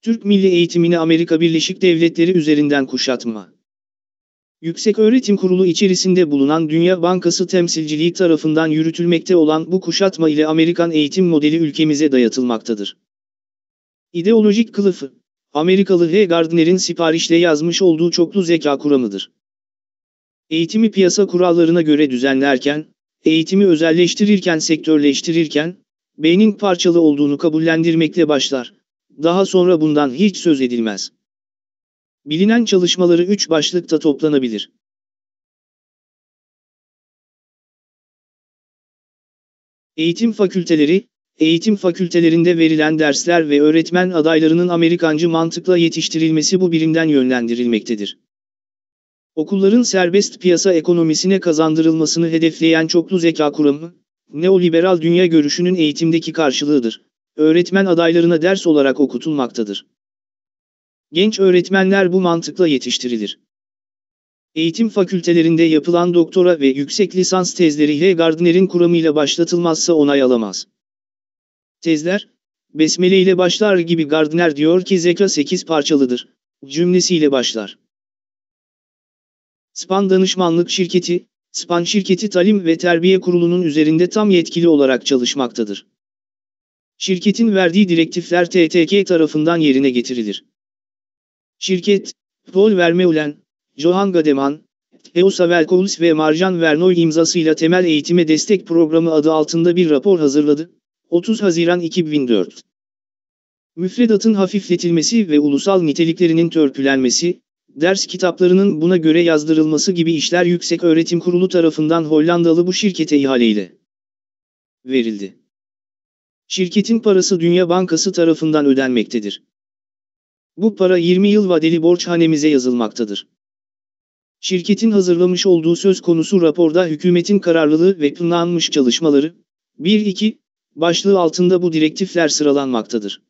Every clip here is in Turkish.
Türk milli eğitimini Amerika Birleşik Devletleri üzerinden kuşatma. Yükseköğretim Kurulu içerisinde bulunan Dünya Bankası temsilciliği tarafından yürütülmekte olan bu kuşatma ile Amerikan eğitim modeli ülkemize dayatılmaktadır. İdeolojik kılıfı, Amerikalı H. Gardner'in siparişle yazmış olduğu çoklu zeka kuramıdır. Eğitimi piyasa kurallarına göre düzenlerken, eğitimi özelleştirirken sektörleştirirken, beynin parçalı olduğunu kabullendirmekle başlar. Daha sonra bundan hiç söz edilmez. Bilinen çalışmaları 3 başlıkta toplanabilir. Eğitim fakülteleri, eğitim fakültelerinde verilen dersler ve öğretmen adaylarının Amerikancı mantıkla yetiştirilmesi bu birimden yönlendirilmektedir. Okulların serbest piyasa ekonomisine kazandırılmasını hedefleyen çoklu zeka kuramı, neoliberal dünya görüşünün eğitimdeki karşılığıdır. Öğretmen adaylarına ders olarak okutulmaktadır. Genç öğretmenler bu mantıkla yetiştirilir. Eğitim fakültelerinde yapılan doktora ve yüksek lisans tezleri H. Gardner'in kuramıyla başlatılmazsa onay alamaz. Tezler, besmele ile başlar gibi Gardner diyor ki zeka 8 parçalıdır, cümlesiyle başlar. SPAN Danışmanlık Şirketi, SPAN şirketi Talim ve Terbiye Kurulu'nun üzerinde tam yetkili olarak çalışmaktadır. Şirketin verdiği direktifler TTK tarafından yerine getirilir. Şirket, Paul Vermeulen, Johan Gademan, Theo Savelkowicz ve Marjan Vernoy imzasıyla Temel Eğitime Destek Programı adı altında bir rapor hazırladı. 30 Haziran 2004. Müfredatın hafifletilmesi ve ulusal niteliklerinin törpülenmesi, ders kitaplarının buna göre yazdırılması gibi işler Yükseköğretim Kurulu tarafından Hollandalı bu şirkete ihaleyle verildi. Şirketin parası Dünya Bankası tarafından ödenmektedir. Bu para 20 yıl vadeli borç hanemize yazılmaktadır. Şirketin hazırlamış olduğu söz konusu raporda hükümetin kararlılığı ve planlanmış çalışmaları, 1-2, başlığı altında bu direktifler sıralanmaktadır.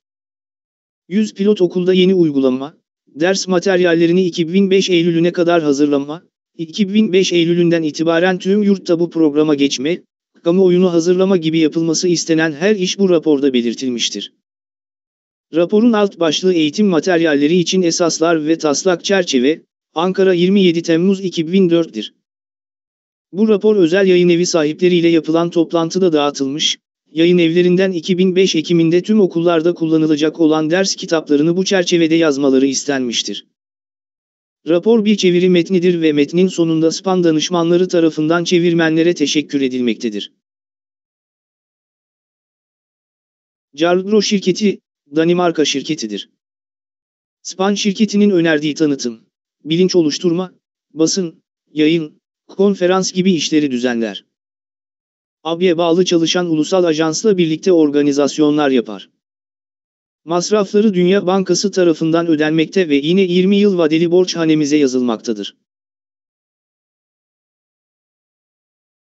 100 pilot okulda yeni uygulama, ders materyallerini 2005 Eylül'üne kadar hazırlama, 2005 Eylül'ünden itibaren tüm yurtta bu programa geçme, kamuoyunu hazırlama gibi yapılması istenen her iş bu raporda belirtilmiştir. Raporun alt başlığı eğitim materyalleri için esaslar ve taslak çerçeve, Ankara 27 Temmuz 2004'dir. Bu rapor özel yayınevi sahipleriyle yapılan toplantıda dağıtılmış, yayın evlerinden 2005 Ekim'inde tüm okullarda kullanılacak olan ders kitaplarını bu çerçevede yazmaları istenmiştir. Rapor bir çeviri metnidir ve metnin sonunda SPAN danışmanları tarafından çevirmenlere teşekkür edilmektedir. Jarlbro şirketi, Danimarka şirketidir. SPAN şirketinin önerdiği tanıtım, bilinç oluşturma, basın, yayın, konferans gibi işleri düzenler. AB'ye bağlı çalışan ulusal ajansla birlikte organizasyonlar yapar. Masrafları Dünya Bankası tarafından ödenmekte ve yine 20 yıl vadeli borç hanemize yazılmaktadır.